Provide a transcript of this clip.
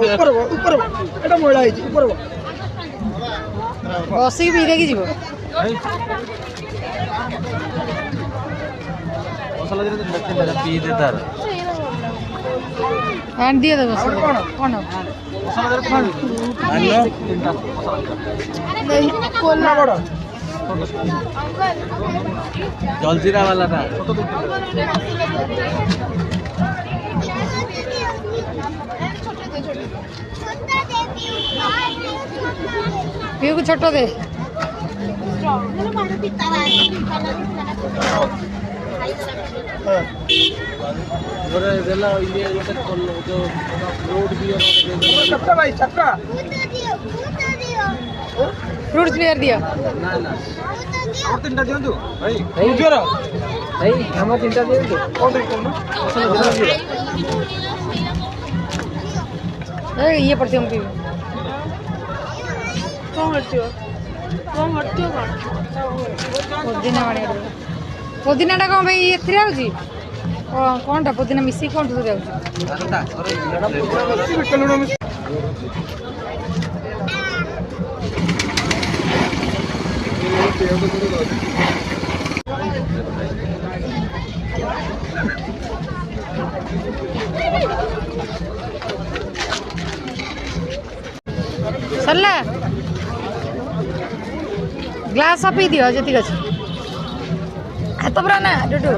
ऊपर ऊपर एटा मोइला है ऊपर बसी भी देखी जीव मसाला दे पी दे तार एंड दिए दे बस कौन मसाला दे आनो तीनटा नहीं कोला बड़ा जलजीरा वाला था पीऊ को छोटो दे और देला ये जो रोड बियर चक्का भाई चक्का फ्रूट्स बियर दिया ना ना और तीनटा दियंतु भाई जोर भाई हम तीनटा दियंतु कोन कोन ये पड़ते हम पीऊ कौन हटियो पुदीना टा कौन भाई एथरे आउची कौन टा पुदीना मिसी कौन ठु जाउची सरला ग्लास पी दियो जति अछि हाथ पुरा ना डुडु